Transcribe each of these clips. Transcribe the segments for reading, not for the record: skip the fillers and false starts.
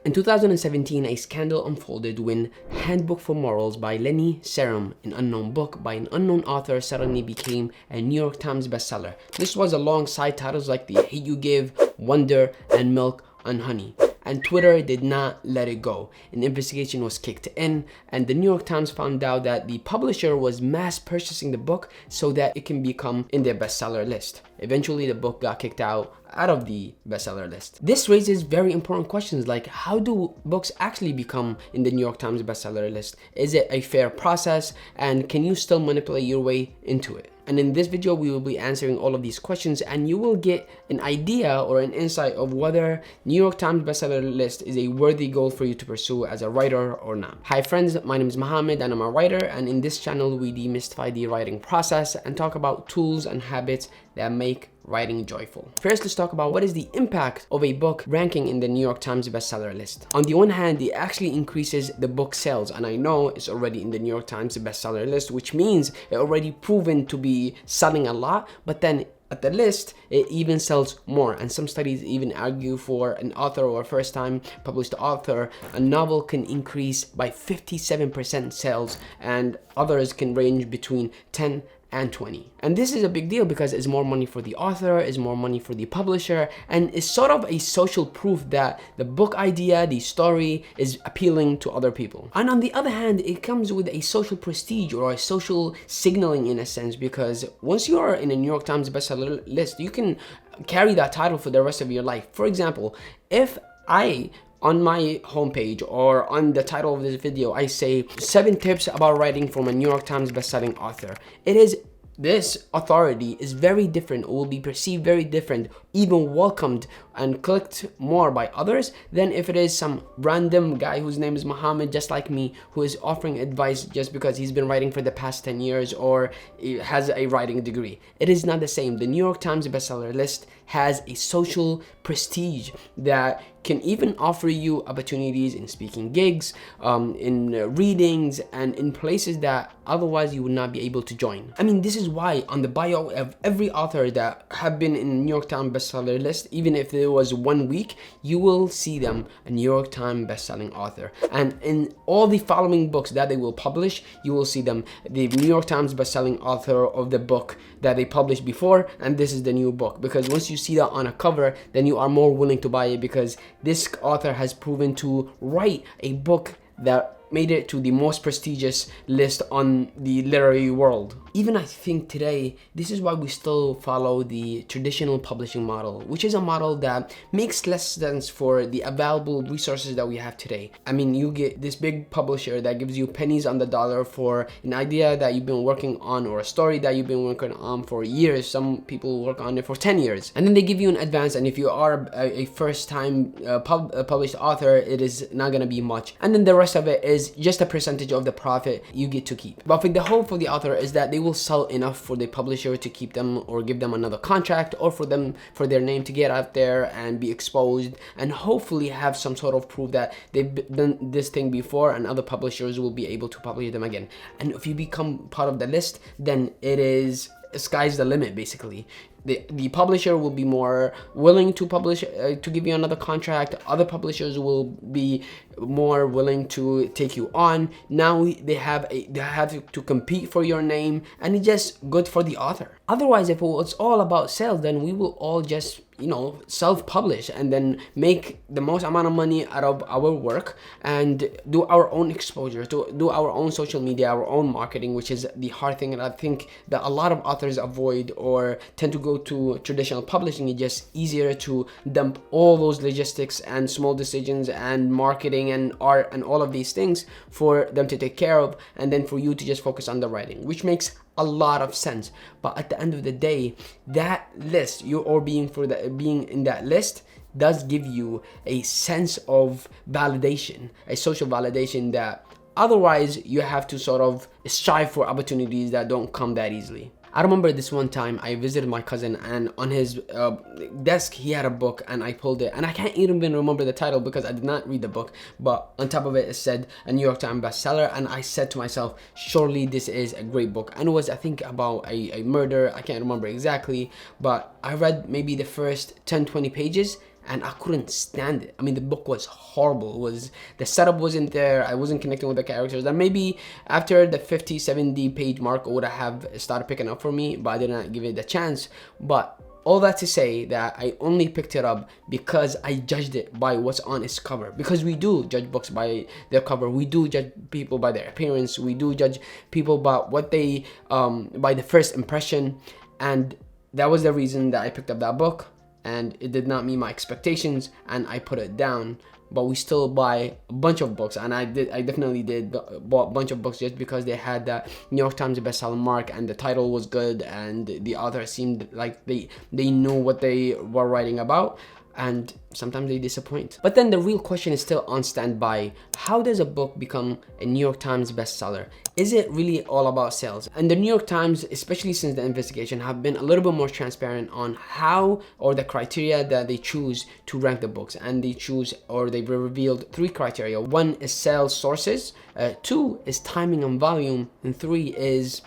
In 2017, a scandal unfolded when Handbook for Morals by Lenny Serum, an unknown book by an unknown author, suddenly became a New York Times bestseller. This was alongside titles like The Hate You Give, Wonder, and Milk and Honey. And Twitter did not let it go. An investigation was kicked in, and the New York Times found out that the publisher was mass purchasing the book so that it can become in their bestseller list. Eventually, the book got kicked out of the bestseller list. This raises very important questions like, how do books actually become in the New York Times bestseller list? Is it a fair process, and can you still manipulate your way into it? And in this video, we will be answering all of these questions, and you will get an idea or an insight of whether New York Times bestseller list is a worthy goal for you to pursue as a writer or not. Hi friends, my name is Mohammed and I'm a writer, and in this channel we demystify the writing process and talk about tools and habits that make writing joyful. First, let's talk about what is the impact of a book ranking in the New York Times bestseller list. On the one hand, it actually increases the book sales, and I know it's already in the New York Times bestseller list, which means it already proven to be selling a lot, but then at the list, it even sells more. And some studies even argue for an author or first time published author, a novel can increase by 57% sales, and others can range between 10 and 20. And this is a big deal because it's more money for the author, it's more money for the publisher, and it's sort of a social proof that the book idea, the story, is appealing to other people. And on the other hand, it comes with a social prestige or a social signaling in a sense, because once you are in a New York Times bestseller list, you can carry that title for the rest of your life. For example, if on my homepage or on the title of this video, I say 7 tips about writing from a New York Times bestselling author. This authority is very different, or will be perceived very different, even welcomed and clicked more by others than if it is some random guy whose name is Mohammed, just like me, who is offering advice just because he's been writing for the past 10 years or has a writing degree. It is not the same. The New York Times bestseller list has a social prestige that can even offer you opportunities in speaking gigs, in readings, and in places that otherwise you would not be able to join. I mean, this is why on the bio of every author that have been in the New York Times bestseller list, even if there was 1 week, you will see them a New York Times bestselling author. And in all the following books that they will publish, you will see them the New York Times bestselling author of the book that they published before, and this is the new book. Because once you see that on a cover, then you are more willing to buy it, because this author has proven to write a book that made it to the most prestigious list on the literary world. Even I think today, this is why we still follow the traditional publishing model, which is a model that makes less sense for the available resources that we have today. I mean, you get this big publisher that gives you pennies on the dollar for an idea that you've been working on, or a story that you've been working on for years. Some people work on it for 10 years. And then they give you an advance, and if you are a first time published author, it is not gonna be much. And then the rest of it is just a percentage of the profit you get to keep. But the hope for the author is that they will sell enough for the publisher to keep them or give them another contract, or for their name to get out there and be exposed, and hopefully have some sort of proof that they've done this thing before and other publishers will be able to publish them again. And if you become part of the list, then it is sky's the limit basically. The publisher will be more willing to publish, to give you another contract. Other publishers will be more willing to take you on. Now they have to compete for your name, and it's just good for the author. Otherwise, if it's all about sales, then we will all just, self-publish and then make the most amount of money out of our work and do our own exposure, to do our own social media, our own marketing, which is the hard thing. And I think that a lot of authors avoid or tend to go to traditional publishing. It's just easier to dump all those logistics and small decisions and marketing and art and all of these things for them to take care of, and then for you to just focus on the writing, which makes a lot of sense. But at the end of the day, that list, being in that list, does give you a sense of validation, a social validation that otherwise you have to sort of strive for opportunities that don't come that easily. I remember this one time I visited my cousin, and on his desk he had a book, and I pulled it, and I can't even remember the title because I did not read the book, but on top of it, it said a New York Times bestseller, and I said to myself, surely this is a great book. And it was, I think, about a murder. I can't remember exactly, but I read maybe the first 10-20 pages, and I couldn't stand it. I mean, the book was horrible. The setup wasn't there. I wasn't connecting with the characters. And maybe after the 50, 70 page mark, it would have started picking up for me, but I did not give it the chance. But all that to say that I only picked it up because I judged it by what's on its cover. Because we do judge books by their cover. We do judge people by their appearance. We do judge people by what they, by the first impression. And that was the reason that I picked up that book. And it did not meet my expectations, and I put it down. But we still buy a bunch of books, and I definitely bought a bunch of books just because they had that New York Times bestseller mark, and the title was good, and the author seemed like they knew what they were writing about. And sometimes they disappoint. But then the real question is still on standby. How does a book become a New York Times bestseller? Is it really all about sales? And the New York Times, especially since the investigation, have been a little bit more transparent on how, or the criteria that they choose to rank the books. And they've revealed 3 criteria. 1 is sales sources, 2 is timing and volume, and 3 is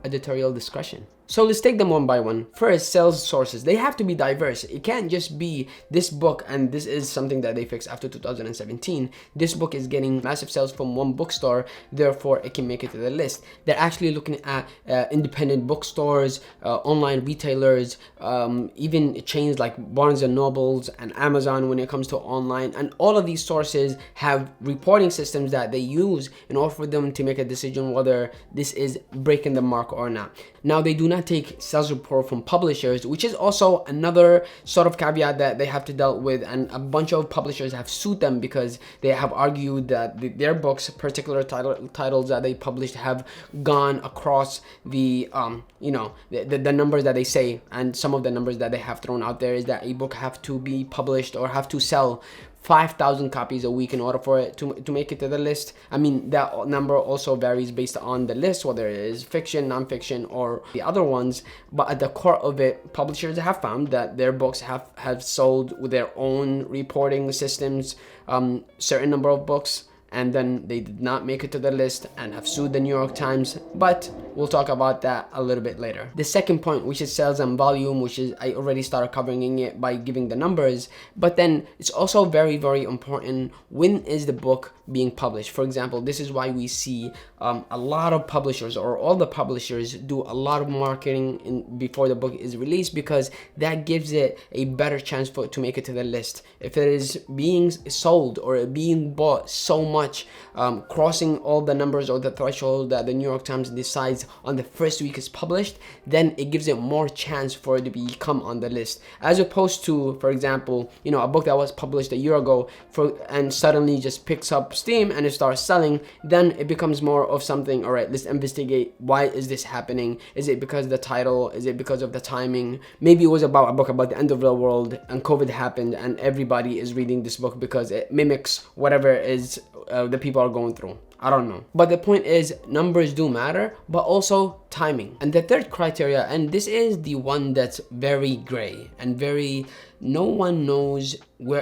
editorial discretion. So let's take them one by one. First, sales sources. They have to be diverse. It can't just be this book, and this is something that they fixed after 2017. This book is getting massive sales from one bookstore, therefore it can make it to the list. They're actually looking at independent bookstores, online retailers, even chains like Barnes and Nobles and Amazon when it comes to online. And all of these sources have reporting systems that they use in order for them to make a decision whether this is breaking the mark or not. Now, they do not take sales report from publishers, which is also another sort of caveat that they have to deal with, and a bunch of publishers have sued them because they have argued that their books, particular titles that they published, have gone across the the numbers that they say. And some of the numbers that they have thrown out there is that a book have to be published or have to sell 5,000 copies a week in order for it to make it to the list. I mean, that number also varies based on the list, whether it is fiction, non-fiction, or the other ones. But at the core of it, publishers have found that their books have sold with their own reporting systems, certain number of books, and then they did not make it to the list and have sued the New York Times, but we'll talk about that a little bit later. The second point, which is sales and volume, which is, I already started covering it by giving the numbers, but then it's also very, very important, when is the book being published? For example, this is why we see a lot of publishers, or all the publishers, do a lot of marketing before the book is released, because that gives it a better chance for it to make it to the list. If it is being sold or being bought so much, crossing all the numbers or the threshold that the New York Times decides on the first week it's published, then it gives it more chance for it to become on the list, as opposed to, for example, a book that was published a year ago and suddenly just picks up steam and it starts selling. Then it becomes more of something, all right, let's investigate, why is this happening? Is it because of the title? Is it because of the timing? Maybe it was about a book about the end of the world and COVID happened and everybody is reading this book because it mimics whatever is the people are going through. I don't know. But the point is, numbers do matter, but also timing. And the third criteria, and this is the one that's very gray and no one knows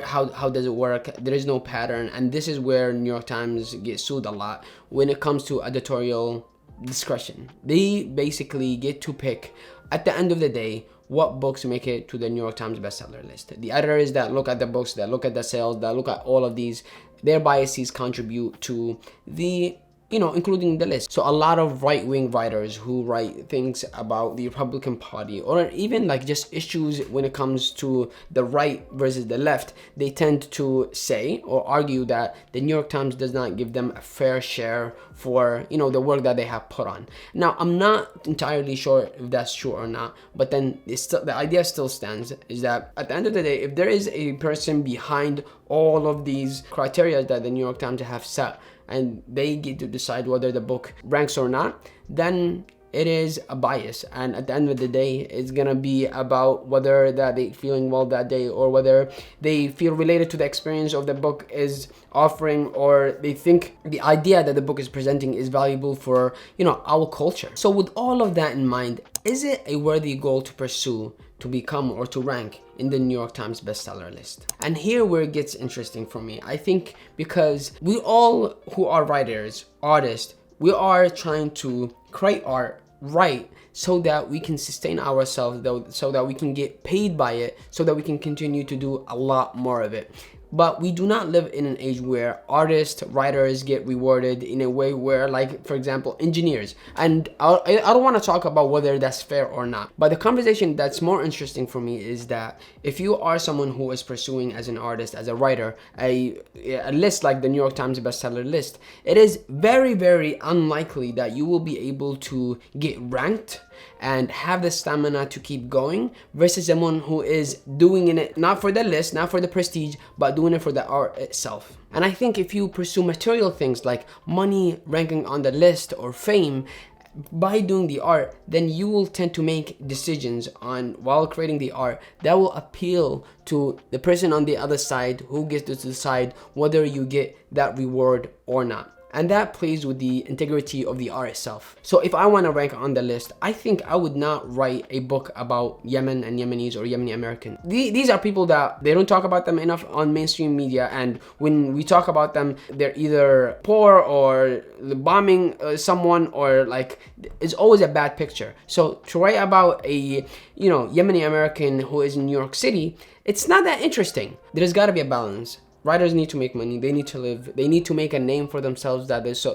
how does it work. There is no pattern, and this is where New York Times gets sued a lot when it comes to editorial discretion. They basically get to pick, at the end of the day, what books make it to the New York Times bestseller list. The editors that look at the books, that look at the sales, that look at all of these, their biases contribute to the, including the list. So a lot of right-wing writers who write things about the Republican Party, or even like just issues when it comes to the right versus the left, they tend to say or argue that the New York Times does not give them a fair share for, the work that they have put on. Now, I'm not entirely sure if that's true or not, but then the idea still stands, is that at the end of the day, if there is a person behind all of these criteria that the New York Times have set, and they get to decide whether the book ranks or not, then it is a bias. And at the end of the day, it's gonna be about whether that they feeling well that day, or whether they feel related to the experience of the book is offering, or they think the idea that the book is presenting is valuable for, our culture. So with all of that in mind, is it a worthy goal to pursue, to become or to rank in the New York Times bestseller list? And here where it gets interesting for me, I think, because we all who are writers, artists, we are trying to create art write so that we can sustain ourselves, though, so that we can get paid by it, so that we can continue to do a lot more of it. But we do not live in an age where artists, writers get rewarded in a way where, like, for example, engineers. And I don't want to talk about whether that's fair or not. But the conversation that's more interesting for me is that if you are someone who is pursuing as an artist, as a writer, a list like the New York Times bestseller list, it is very, very unlikely that you will be able to get ranked and have the stamina to keep going versus someone who is doing it not for the list, not for the prestige, but doing it for the art itself. And I think if you pursue material things like money, ranking on the list, or fame, by doing the art, then you will tend to make decisions on while creating the art that will appeal to the person on the other side who gets to decide whether you get that reward or not. And that plays with the integrity of the art itself. So if I want to rank on the list, I think I would not write a book about Yemen and Yemenis or Yemeni American. These are people that they don't talk about them enough on mainstream media, and when we talk about them, they're either poor or bombing someone, or like it's always a bad picture. So to write about a Yemeni American who is in New York City, it's not that interesting. There's got to be a balance. Writers need to make money, they need to live, they need to make a name for themselves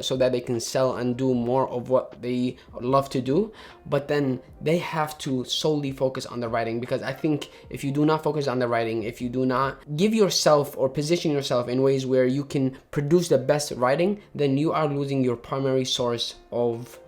so that they can sell and do more of what they love to do. But then they have to solely focus on the writing, because I think if you do not focus on the writing, if you do not give yourself or position yourself in ways where you can produce the best writing, then you are losing your primary source of,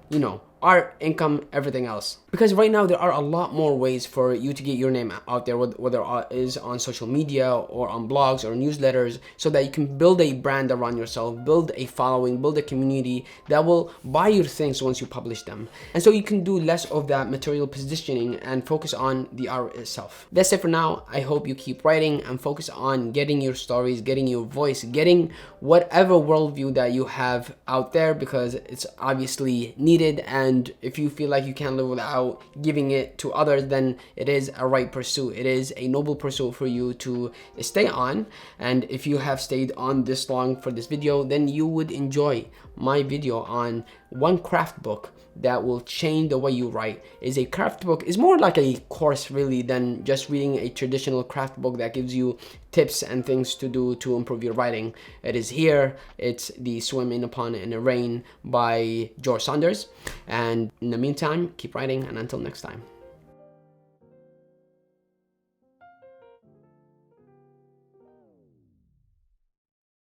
art, income, everything else. Because right now there are a lot more ways for you to get your name out there, whether it is on social media or on blogs or newsletters, so that you can build a brand around yourself, build a following, build a community that will buy your things once you publish them. And so you can do less of that material positioning and focus on the art itself. That's it for now. I hope you keep writing and focus on getting your stories, getting your voice, getting whatever worldview that you have out there, because it's obviously needed. And if you feel like you can't live without giving it to others, then it is a right pursuit. It is a noble pursuit for you to stay on. And if you have stayed on this long for this video, then you would enjoy my video on one craft book that will change the way you write. Is a craft book is more like a course really than just reading a traditional craft book that gives you tips and things to do to improve your writing. It is here. It's the Swim in a Pond in the Rain by George Saunders. And in the meantime, keep writing, and until next time.